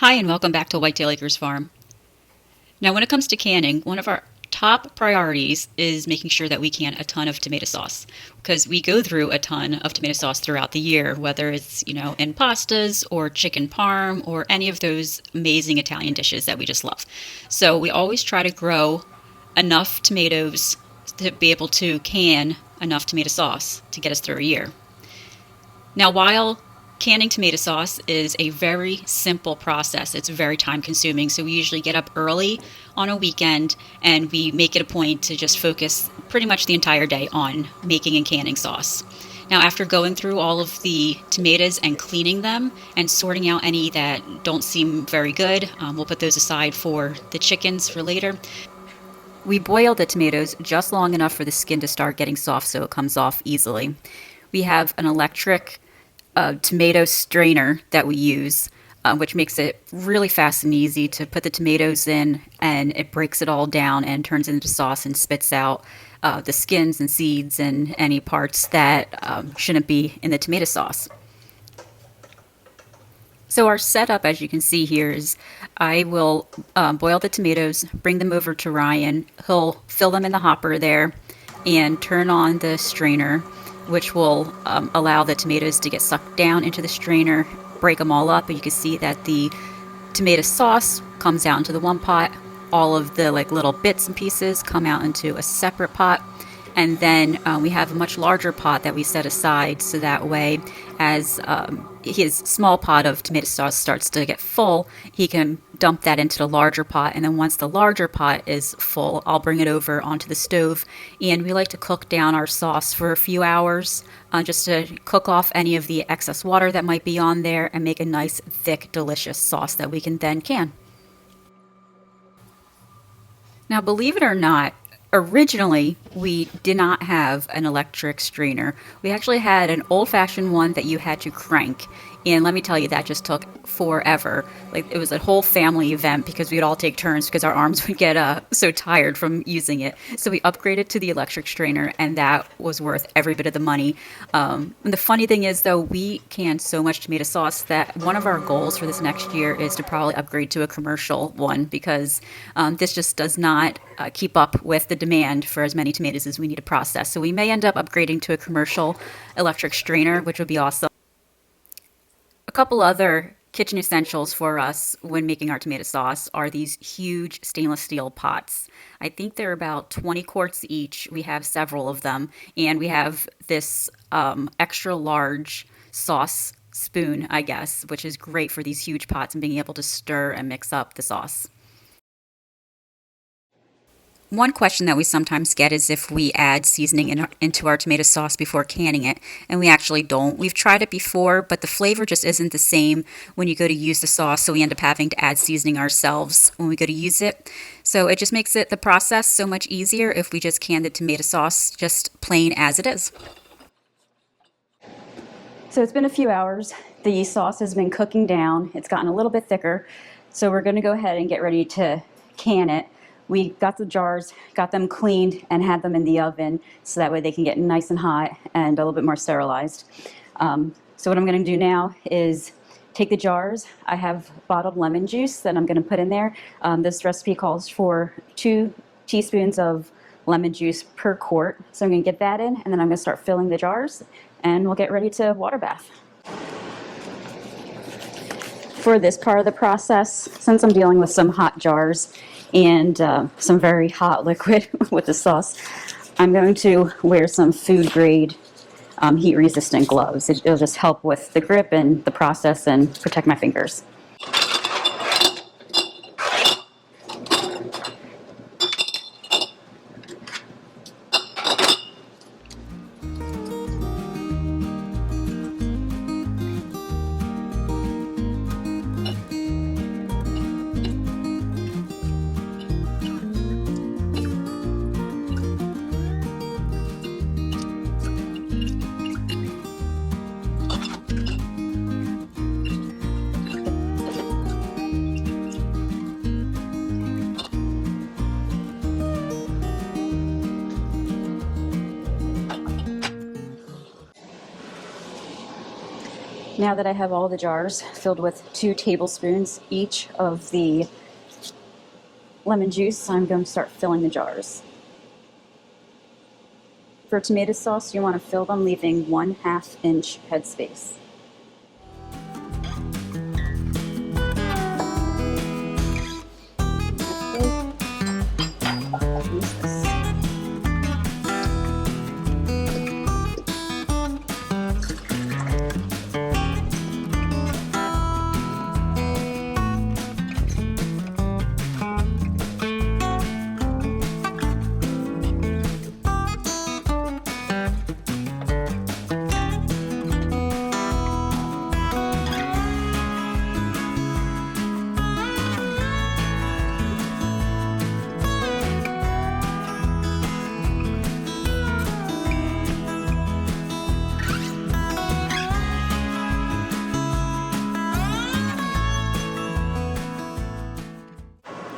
Hi, and welcome back to Whitetail Acres Farm. Now, when it comes to canning, one of our top priorities is making sure that we can a ton of tomato sauce because we go through a ton of tomato sauce throughout the year, whether it's, in pastas or chicken parm or any of those amazing Italian dishes that we just love. So we always try to grow enough tomatoes to be able to can enough tomato sauce to get us through a year. Now, while canning tomato sauce is a very simple process, it's very time consuming. So we usually get up early on a weekend and we make it a point to just focus pretty much the entire day on making and canning sauce. Now, after going through all of the tomatoes and cleaning them and sorting out any that don't seem very good, we'll put those aside for the chickens for later. We boil the tomatoes just long enough for the skin to start getting soft so it comes off easily. We have an electric tomato strainer that we use, which makes it really fast and easy to put the tomatoes in, and it breaks it all down and turns it into sauce and spits out the skins and seeds and any parts that shouldn't be in the tomato sauce. So our setup, as you can see here, is I will boil the tomatoes, bring them over to Ryan. He'll fill them in the hopper there and turn on the strainer, which will allow the tomatoes to get sucked down into the strainer, break them all up. And you can see that the tomato sauce comes out into the one pot. All of the little bits and pieces come out into a separate pot. And then we have a much larger pot that we set aside so that way as his small pot of tomato sauce starts to get full, he can dump that into the larger pot. And then once the larger pot is full, I'll bring it over onto the stove. And we like to cook down our sauce for a few hours just to cook off any of the excess water that might be on there and make a nice, thick, delicious sauce that we can then can. Now, believe it or not, originally, we did not have an electric strainer. We actually had an old-fashioned one that you had to crank. And let me tell you, that just took forever. It was a whole family event because we'd all take turns because our arms would get so tired from using it. So we upgraded to the electric strainer, and that was worth every bit of the money. And the funny thing is, though, we can so much tomato sauce that one of our goals for this next year is to probably upgrade to a commercial one because this just does not keep up with the demand for as many tomatoes as we need to process. So we may end up upgrading to a commercial electric strainer, which would be awesome. A couple other kitchen essentials for us when making our tomato sauce are these huge stainless steel pots. I think they're about 20 quarts each. We have several of them, and we have this extra large sauce spoon, I guess, which is great for these huge pots and being able to stir and mix up the sauce. One question that we sometimes get is if we add seasoning into our tomato sauce before canning it, and we actually don't. We've tried it before, but the flavor just isn't the same when you go to use the sauce, so we end up having to add seasoning ourselves when we go to use it. So it just makes the process so much easier if we just can the tomato sauce just plain as it is. So it's been a few hours. The sauce has been cooking down. It's gotten a little bit thicker, so we're going to go ahead and get ready to can it. We got the jars, got them cleaned, and had them in the oven so that way they can get nice and hot and a little bit more sterilized. So what I'm going to do now is take the jars. I have bottled lemon juice that I'm going to put in there. This recipe calls for 2 teaspoons of lemon juice per quart. So I'm going to get that in, and then I'm going to start filling the jars, and we'll get ready to water bath. For this part of the process, since I'm dealing with some hot jars and some very hot liquid with the sauce, I'm going to wear some food grade heat resistant gloves. It'll just help with the grip and the process and protect my fingers. Now that I have all the jars filled with 2 tablespoons each of the lemon juice, I'm going to start filling the jars. For tomato sauce, you want to fill them leaving 1/2 inch headspace.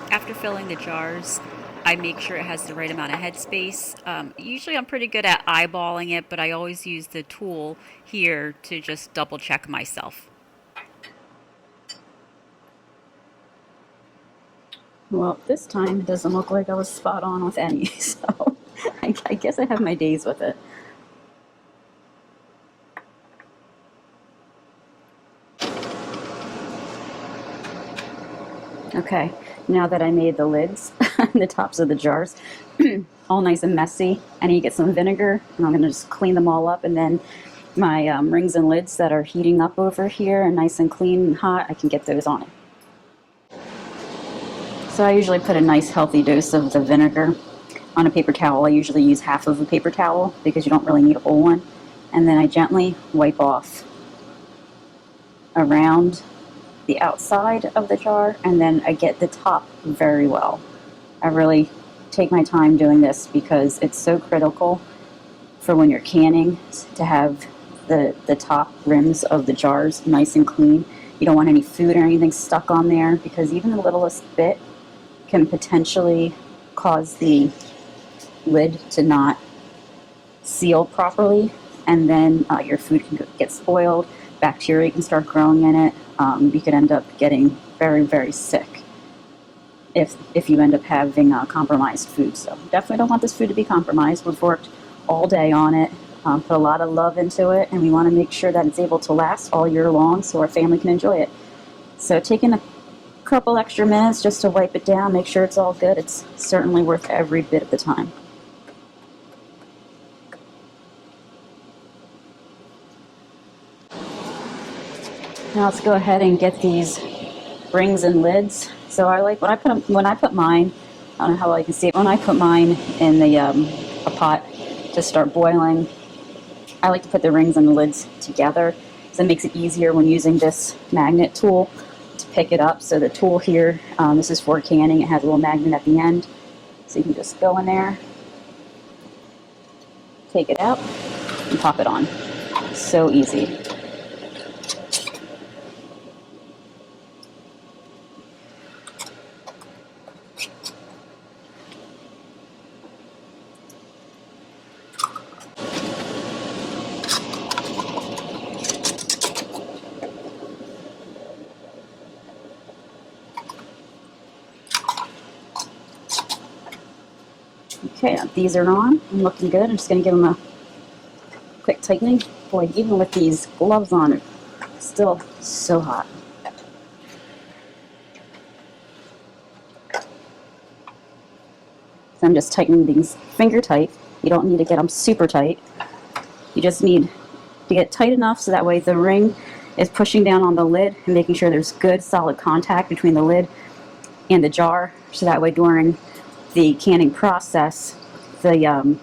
After filling the jars, I make sure it has the right amount of headspace. Usually I'm pretty good at eyeballing it, but I always use the tool here to just double check myself. Well, this time it doesn't look like I was spot on with any, so I guess I have my days with it. Okay, now that I made the lids, the tops of the jars, all nice and messy, I need to get some vinegar, and I'm going to just clean them all up, and then my rings and lids that are heating up over here and nice and clean and hot, I can get those on it. So I usually put a nice healthy dose of the vinegar on a paper towel. I usually use half of a paper towel because you don't really need a whole one. And then I gently wipe off around the outside of the jar, and then I get the top very well. I really take my time doing this because it's so critical for when you're canning to have the top rims of the jars nice and clean. You don't want any food or anything stuck on there, because even the littlest bit can potentially cause the lid to not seal properly, and then your food can get spoiled, bacteria can start growing in it. You could end up getting very, very sick if you end up having compromised food. So definitely don't want this food to be compromised. We've worked all day on it, put a lot of love into it, and we want to make sure that it's able to last all year long so our family can enjoy it. So taking a couple extra minutes just to wipe it down, make sure it's all good, it's certainly worth every bit of the time. Now let's go ahead and get these rings and lids. So I like when I put mine, I don't know how well you can see it, when I put mine in the a pot to start boiling, I like to put the rings and the lids together, so it makes it easier when using this magnet tool to pick it up. So the tool here, this is for canning, it has a little magnet at the end, so you can just go in there, take it out, and pop it on. So easy. Okay, these are on. I'm looking good. I'm just going to give them a quick tightening. Boy, even with these gloves on, it's still so hot. So I'm just tightening these finger tight. You don't need to get them super tight. You just need to get tight enough so that way the ring is pushing down on the lid and making sure there's good solid contact between the lid and the jar, so that way during the canning process, the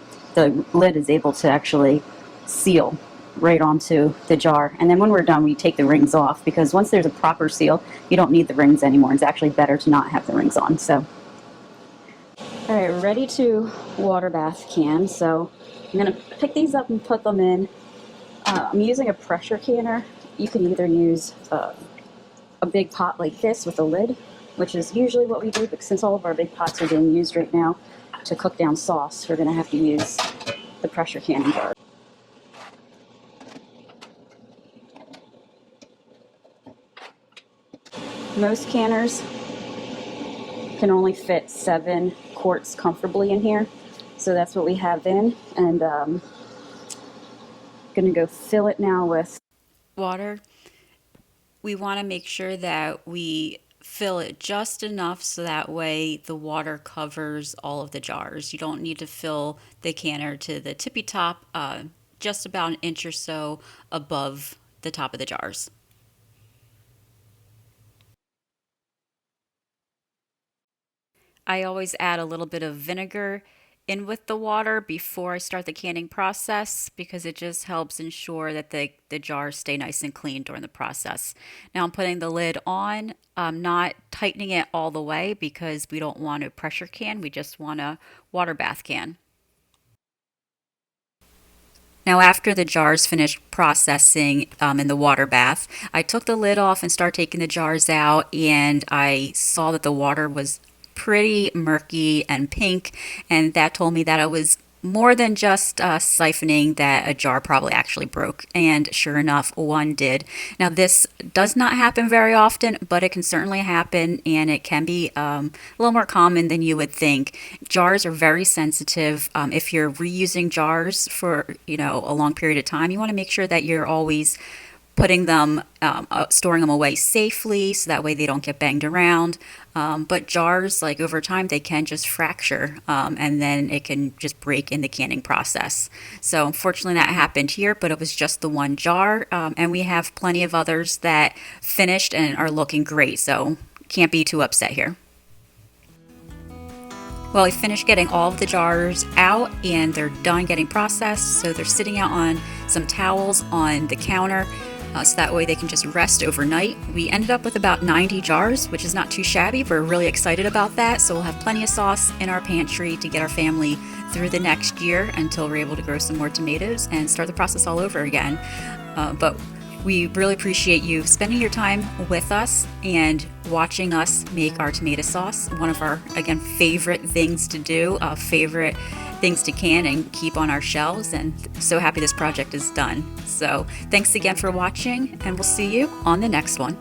lid is able to actually seal right onto the jar. And then when we're done, we take the rings off, because once there's a proper seal, you don't need the rings anymore. It's actually better to not have the rings on. So, all right, ready to water bath can. So I'm gonna pick these up and put them in. I'm using a pressure canner. You can either use a big pot like this with a lid, which is usually what we do, but since all of our big pots are being used right now to cook down sauce, we're going to have to use the pressure canning jar. most canners can only fit 7 quarts comfortably in here. So that's what we have in, and gonna go fill it now with water. We want to make sure that we fill it just enough so that way the water covers all of the jars. You don't need to fill the canner to the tippy top, just about an inch or so above the top of the jars. I always add a little bit of vinegar in with the water before I start the canning process because it just helps ensure that the jars stay nice and clean during the process. Now I'm putting the lid on. I'm not tightening it all the way because we don't want a pressure can. We just want a water bath can. Now, after the jars finished processing in the water bath, I took the lid off and started taking the jars out, and I saw that the water was pretty murky and pink, and that told me that it was more than just siphoning, that a jar probably actually broke, and sure enough, one did. Now this does not happen very often, but it can certainly happen, and it can be a little more common than you would think. Jars are very sensitive. If you're reusing jars for a long period of time, you want to make sure that you're always putting them, storing them away safely so that way they don't get banged around. But jars, like over time, they can just fracture and then it can just break in the canning process. So unfortunately that happened here, but it was just the one jar. And we have plenty of others that finished and are looking great. So can't be too upset here. Well, I finished getting all of the jars out and they're done getting processed. So they're sitting out on some towels on the counter. So that way they can just rest overnight. We ended up with about 90 jars, which is not too shabby. We're really excited about that. So we'll have plenty of sauce in our pantry to get our family through the next year until we're able to grow some more tomatoes and start the process all over again. But we really appreciate you spending your time with us and watching us make our tomato sauce. One of our, again, favorite things to do, favorite things to can and keep on our shelves, and so happy this project is done. So thanks again for watching, and we'll see you on the next one.